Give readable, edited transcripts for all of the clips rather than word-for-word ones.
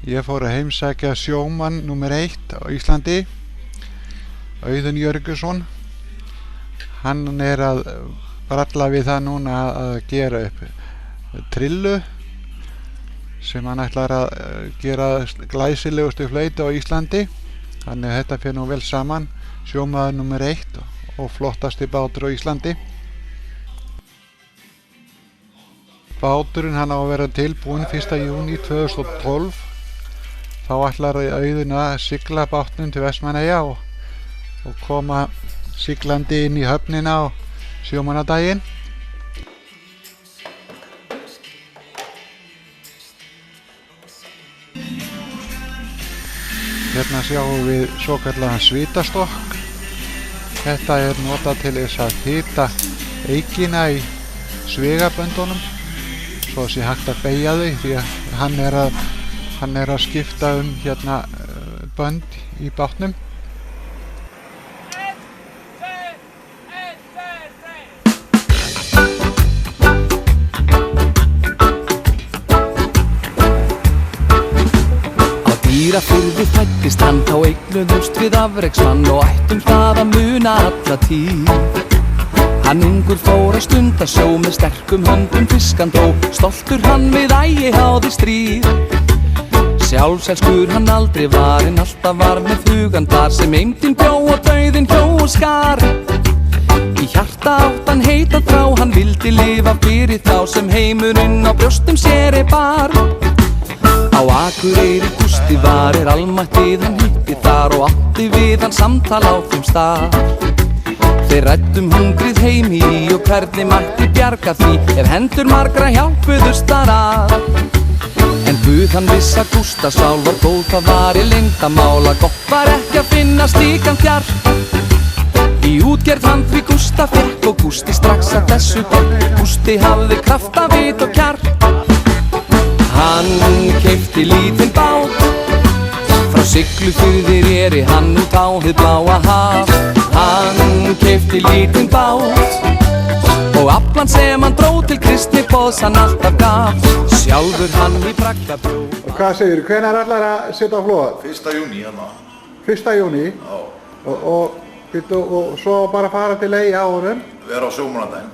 Ég fór að heimsækja sjómann númer 1 á Íslandi, Auðun Jörgusson. Hann að bralla við það núna að gera upp trillu sem hann ætlar að gera glæsilegustu flautu á Íslandi. Þannig að þetta fer nú vel saman, sjómaður númer 1 og flottasti bátur á Íslandi. Báturinn hann á að vera tilbúinn 1. júní 2012. Þá ætlar Auðun að sigla bátnum til Vestmannaeyja og koma siglandi inn í höfnina á sjómannadaginn. Hérna sjáum við svokallaðan svitastokk. Þetta er notað til þess að hita eykina í svigaböndunum svo sé hægt að beygja þau, því að hann er að skipta hérna bönd í bátnum. Dýrafirði fæddist hann, þá eignuðumst við afreksmann og ættum það að muna alla tíð. Hann ungur fór að stunda sjó með sterkum höndum fiskan dó, stoltur hann við ægi háði stríð. Sjálfselskur hann aldrei var, en alltaf var með hugan þar sem eymdin bjó og dauðinn hjó og skar. Í hjarta átt hann heita þrá, hann vildi lifa fyrir þá sem heimurinn á brjóstum sér bar. Á Akureyri Gústi var almættið hann hitti þar og átti við hann samtal á þeim stað. Þeir ræddum hungrið heimi og hvernig mætti bjarga því ef hendur margra hjálpuðust þar að. En Guð hann viss að Gústa sál var góð, það var í leyndarmál að gott var ekki að finna slíkan þjark. Í útgerð hann því Gústa fekk og Gústi strax að þessu tók. Gústi hafði krafta, vit og kjark. Hann keypti lítinn bát, frá Siglufirði reri hann út á hið bláa haf. Hann keypti lítinn bát og aflan sem hann dró til kristni boðs hann alltaf gaf. Sjálfur hann í bragga bjó. Og hvað segirðu, hvenær ætlar að setja á flóð? 1. júní hérna. 1. júní? Já. Og svo bara fara til Eyja á honum? Vera á sjómannadaginn.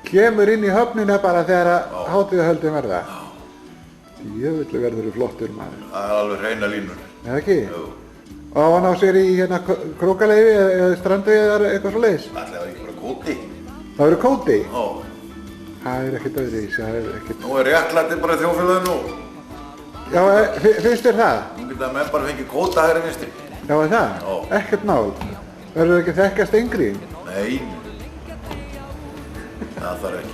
Kemur inn í höfnina bara þegar hátíðahöldin verða? Jöfnvöldu verður flottur maður. Það er alveg hreina línur. Eða ekki? Jú. Og hann á sér í hérna krókaleifi eða strandveiðar eitthvað svo leiðis? Það er ekki bara kóti. Það verður kóti? Já. Það er ekkert öðruvísi, það er ekkert... Nú er réttlæti bara í þjóðfélaginu. Já, finnst þér það? Nú geta menn bara fengið kóta hægri vinstri. Já, er það? Já. Ekkert mál. Verður ekki þekkjast yngri? Nei. Það þarf ekki.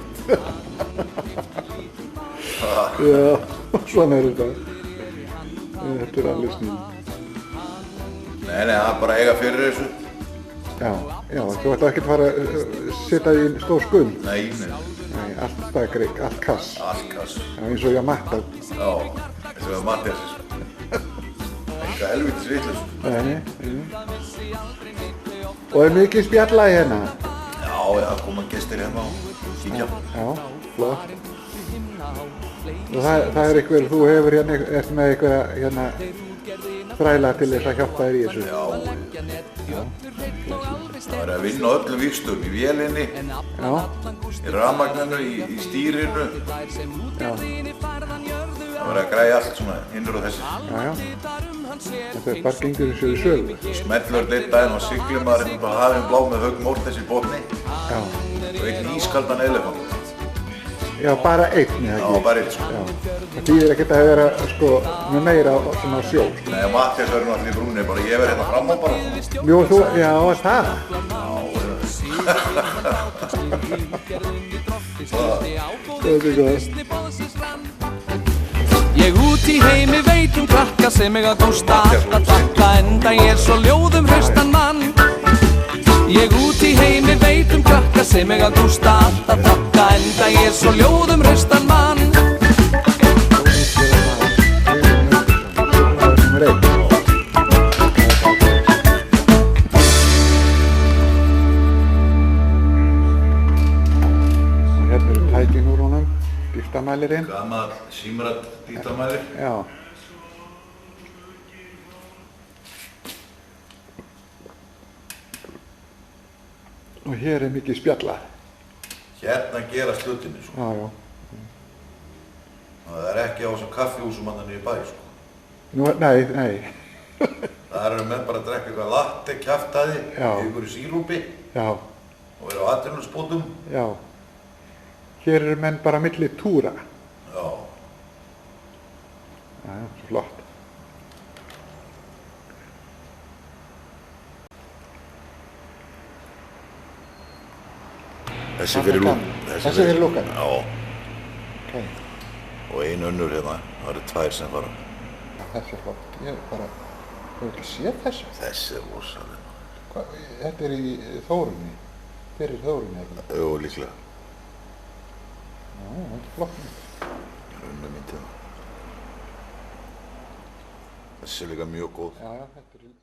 Já, svona er þetta. Þetta er alveg snill. Nei, það er bara eiga fyrir þessu. Já, þú ætla ekki að fara að setja í stór skuld. Nei. Nei, allt stakrik, allt kass. Allt kass. Já, eins og ég matta. Já, eins og Mattias. Eitthvað helvítis vitleysu. Nei. Og er mikið spjallað hérna? Já, koma gestir hérna og kíkja. Já, flott. Og það er eitthvað, þú hefur hérna, ert með eitthvað hérna þræla til þess að hjálpa þér í þessu. Já. Það er að vinna á öllum vígstöðum, í vélinni, í rafmagninu, í stýrinu. Já. Það verður að græja allt svona innur og þessi. Já. Þetta er bara gengur eins og í sögu. Smellur einn daginn og siglum maður hérna á hafinn blá með Hauk Mortens í botni. Já. Og einn ískaldan elefant. Já, bara einn, eða ekki? Já, bara einn, sko. Já. Það þýðir ekkert að vera, sko, með meira svona á sjó. Nei, Mattias verður náttúrulega í brúnni, bara ég verð hérna fram á bara. Jú, þú, já, það. Þetta er góð. Ég út í heimi veit krakka sem eiga Gústa alltaf takka, enda ég er svo ljóðum hraustan mann. Ég út í heimi veit krakka sem eiga Gústa alltaf takka, enda ég er svo ljóðum hraustan mann. Hérna eru tækin úr honum, dýftamælirinn. Gamall símrætt dýftamælir. Já, Og hér mikið spjallað. Hérna gerast hlutinni, sko. Já, já. Það ekki á þessum kaffihúsum hann í bæ, sko. Nú, nei. Það eru menn bara að drekka eitthvað latte, kjaftaði, ykkur í sírúpi. Já. Og eru á atvinnuleysisbótum. Já. Hér eru menn bara milli túra. Já. Já, svo flott. Þessi fyrir Lúkan? Já. Ok. Og ein önnur hérna, það eru tvær sem fara. Já, þessi flott. Ég hefur ekki séð þessu. Þessi rosalega. Þetta í Þórunni? Fyrir Þórunni, ekki? Jú, líklega. Já, þetta flott. Myndina. Þessi er líka mjög góð. Já, þetta